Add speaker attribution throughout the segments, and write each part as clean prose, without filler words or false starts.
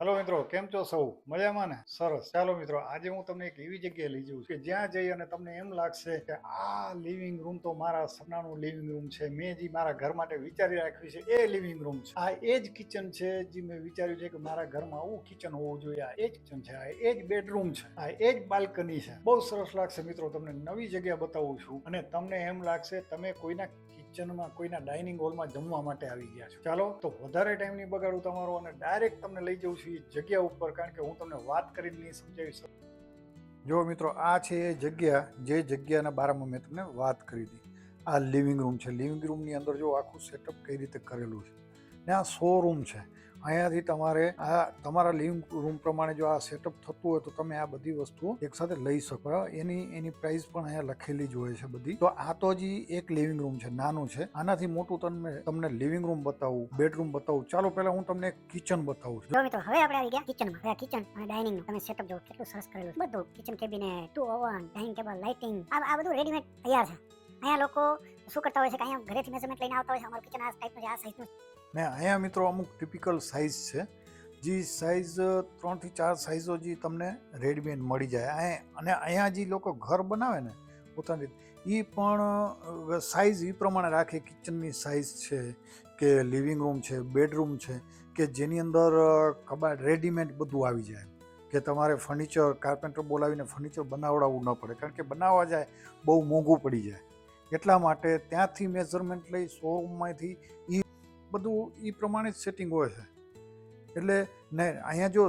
Speaker 1: Hello મિત્રો, કેમ છો સૌ? મજામાં ને? સરસ. ચાલો મિત્રો, આજે હું તમને એક એવી જગ્યાએ લઈ જઉં છું કે જ્યાં જઈ અને તમને એમ લાગશે કે આ લિવિંગ રૂમ તો મારા સપનાનું લિવિંગ રૂમ છે. મેં જે મારા ઘર માટે વિચારી રાખ્યું છે એ લિવિંગ રૂમ છે. આ એ જ કિચન છે જે મેં વિચાર્યું છે કે મારા ઘરમાં આવું કિચન હોવું જોઈએ. આ એ જ કિચન છે, આ એ જ બેડરૂમ છે, આ એ જ બાલ્કની છે. બહુ સરસ લાગશે મિત્રો. તમને નવી જગ્યા બતાવું છું અને તમને એમ લાગશે તમે કોઈના કિચનમાં, કોઈના ડાઇનિંગ હોલમાં જમવા માટે આવી ગયા છો. ચાલો તો વધારે ટાઈમ નહીં બગાડું તમારો અને ડાયરેક્ટ તમને લઈ જઉં છું જગ્યા ઉપર, કારણ કે હું તમને વાત કરીને નહીં સમજાવી શકું. જો મિત્રો, આ છે એ જગ્યા જે જગ્યાના બારામાં મેં તમને વાત કરી હતી. આ લિવિંગ રૂમ છે. લિવિંગ રૂમની અંદર જો આખું સેટઅપ કઈ રીતે કરેલું છે ને આ શોરૂમ છે. અહીંયાથી તમારે આ તમારા લિવિંગ રૂમ પ્રમાણે જો આ સેટઅપ થતું હોય તો તમે આ બધી વસ્તુઓ એકસાથે લઈ શકો. એની પ્રાઇસ પણ અહીંયા લખેલી જ હોય છે બધી. તો આ તો જ એક લિવિંગ રૂમ છે, નાનું છે. આનાથી મોટું તમને લિવિંગ રૂમ બતાવું, બેડરૂમ બતાવું. ચાલો પહેલા હું તમને કિચન બતાવું છું.
Speaker 2: જો મિત્રો, હવે આપણે આવી ગયા કિચનમાં. હવે કિચન અને ડાઇનિંગ નું તમે સેટઅપ જો કેટલું સરસ કરેલું છે. બધું kitchen cabinet, 2 oven, dining table, lighting, આ બધું રેડીમેડ તૈયાર છે. અહીંયા લોકો શું કરતા હોય છે કે અહીંયા ઘરેથી મેઝરમેન્ટ લઈને આવતા હોય છે, અમારું કિચન આ ટાઈપનું છે, આ સાઈઝનું છે.
Speaker 1: ને અહીંયા મિત્રો અમુક ટિપિકલ સાઇઝ છે, જે સાઇઝ 3 થી 4 સાઇઝો જે તમને રેડીમેડ મળી જાય. અને અહીંયા જે લોકો ઘર બનાવે ને પોતાની, એ પણ સાઇઝ એ પ્રમાણે રાખે. કિચનની સાઇઝ છે કે લિવિંગ રૂમ છે, બેડરૂમ છે, કે જેની અંદર કબાટ રેડીમેડ બધું આવી જાય, કે તમારે ફર્નિચર કાર્પેન્ટર બોલાવીને ફર્નિચર બનાવડાવવું ન પડે, કારણ કે બનાવવા જાય બહુ મોંઘું પડી જાય. એટલા માટે ત્યાંથી મેઝરમેન્ટ લઈ શોરૂમમાંથી એ બધું એ પ્રમાણે જ સેટિંગ હોય છે. એટલે ને અહીંયા જો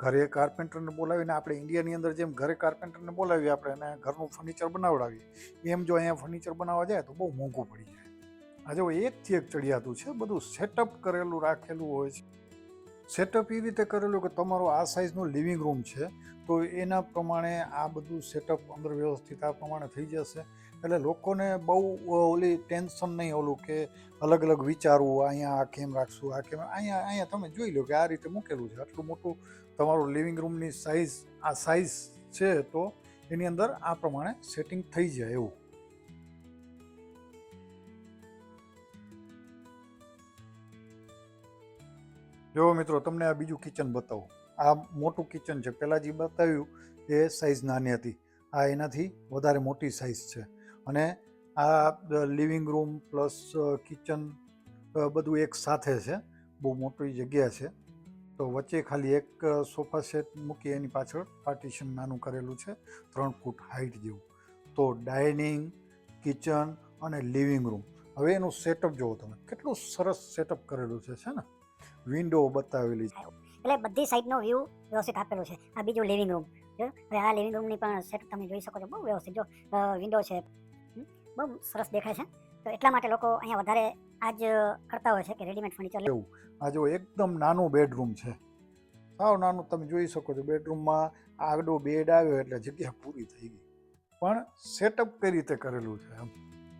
Speaker 1: ઘરે કાર્પેન્ટરને બોલાવીને, આપણે ઇન્ડિયાની અંદર જેમ ઘરે કાર્પેન્ટરને બોલાવીએ આપણે અને ઘરનું ફર્નિચર બનાવડાવીએ, એમ જો અહીંયા ફર્નિચર બનાવવા જાય તો બહુ મોંઘું પડી જાય. આ જો એકથી એક ચડિયાતું છે, બધું સેટઅપ કરેલું રાખેલું હોય છે. સેટઅપ એ રીતે કરેલું કે તમારો આ સાઇઝનું લિવિંગ રૂમ છે તો એના પ્રમાણે આ બધું સેટઅપ અંદર વ્યવસ્થિત આ પ્રમાણે થઈ જશે. એટલે લોકોને બહુ ઓલી ટેન્શન નહીં, ઓલું કે અલગ અલગ વિચારવું, અહીંયા આ કેમ રાખશું, આ કેમ. અહીંયા તમે જોઈ લો કે આ રીતે મૂકેલું છે. આટલું મોટું તમારું લિવિંગ રૂમની સાઇઝ, આ સાઇઝ છે તો એની અંદર આ પ્રમાણે સેટિંગ થઈ જાય એવું. જો મિત્રો, તમને આ બીજું કિચન બતાવું. આ મોટું કિચન છે. પહેલાં જે બતાવ્યું એ સાઇઝ નાની હતી, આ એનાથી વધારે મોટી સાઇઝ છે. અને આ લિવિંગ રૂમ પ્લસ કિચન બધું એક સાથે છે. બહુ મોટી જગ્યા છે. તો વચ્ચે ખાલી એક સોફા સેટ મૂકી, એની પાછળ પાર્ટીશન નાનું કરેલું છે, 3 ફૂટ હાઇટ જેવું. તો ડાઇનિંગ, કિચન અને લિવિંગ રૂમ. હવે એનું સેટઅપ જુઓ તમે, કેટલું સરસ સેટઅપ કરેલું છે ને. વિન્ડો બતાવેલી છે,
Speaker 2: એટલે બધી સાઈડનો વ્યૂ વ્યવસ્થિત આપેલું છે. આ બીજું લિવિંગ રૂમ. હવે આ લિવિંગ રૂમની પણ સેટઅપ તમે જોઈ શકો છો, બહુ વ્યવસ્થિત. જો વિન્ડો છે, બહુ સરસ દેખાય છે. તો એટલા માટે લોકો અહીંયા વધારે આજ કરતા હોય છે કે રેડીમેડ ફર્નિચર
Speaker 1: એવું. આ જો એકદમ નાનું બેડરૂમ છે, સાવ નાનું. તમે જોઈ શકો છો બેડરૂમમાં આગળો બેડ આવ્યો એટલે જગ્યા પૂરી થઈ ગઈ. પણ સેટઅપ કઈ રીતે કરેલું છે એમ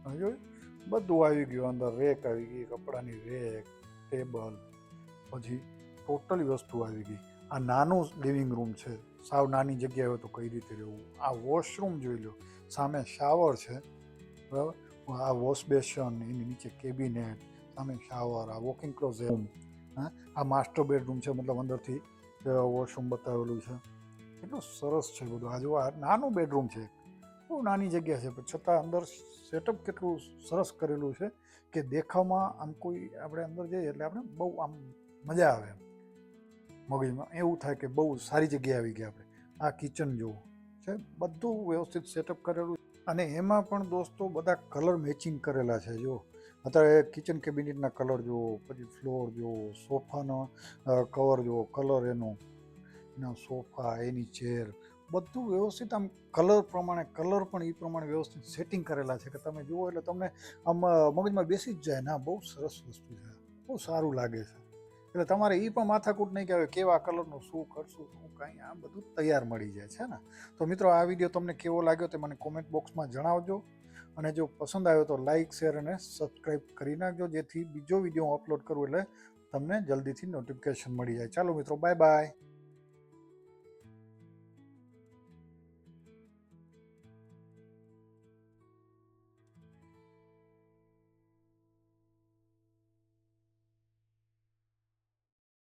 Speaker 1: તમે જોયું. બધું આવી ગયું અંદર. રેક આવી ગઈ, કપડાની રેક, ટેબલ, પછી ટોટલી વસ્તુ આવી ગઈ. આ નાનું લિવિંગ રૂમ છે, સાવ નાની જગ્યા હોય તો કઈ રીતે રહેવું. આ વોશરૂમ જોઈ લો, સામે શાવર છે, બરાબર. આ વોશ બેસન, એની નીચે કેબિનેટ, સામે શાવર, આ વોકિંગ ક્લોઝેટ. હા, આ માસ્ટર બેડરૂમ છે, મતલબ અંદરથી વોશરૂમ બતાવેલું છે. એટલું સરસ છે બધું. આ જો આ નાનું બેડરૂમ છે, બહુ નાની જગ્યા છે, પણ છતાં અંદર સેટઅપ કેટલું સરસ કરેલું છે કે દેખાવમાં આમ કોઈ આપણે અંદર જઈએ એટલે આપણે બહુ આમ મજા આવે એમ. મગજમાં એવું થાય કે બહુ સારી જગ્યાએ આવી ગયા આપણે. આ કિચન જુઓ છે, બધું વ્યવસ્થિત સેટઅપ કરેલું. અને એમાં પણ દોસ્તો બધા કલર મેચિંગ કરેલા છે. જો અત્યારે કિચન કેબિનેટના કલર જુઓ, પછી ફ્લોર જુઓ, સોફાનો કવર જુઓ, કલર એના સોફા, એની ચેર, બધું વ્યવસ્થિત આમ કલર પણ એ પ્રમાણે વ્યવસ્થિત સેટિંગ કરેલા છે કે તમે જુઓ એટલે તમને આમ મગજમાં બેસી જ જાય. ના, બહુ સરસ વસ્તુ છે, બહુ સારું લાગે છે. એટલે તમારે એ પણ માથાકૂટ નહીં કે હવે કેવા કલરનું શું કરશું, શું કાંઈ. આ બધું તૈયાર મળી જાય છે ને. તો મિત્રો, આ વિડીયો તમને કેવો લાગ્યો તે મને કોમેન્ટ બોક્સમાં જણાવજો. અને જો પસંદ આવ્યો તો લાઇક, શેર અને સબસ્ક્રાઈબ કરી નાખજો, જેથી બીજો વિડીયો અપલોડ કરું એટલે તમને જલ્દીથી નોટિફિકેશન મળી જાય. ચાલો મિત્રો, બાય બાય.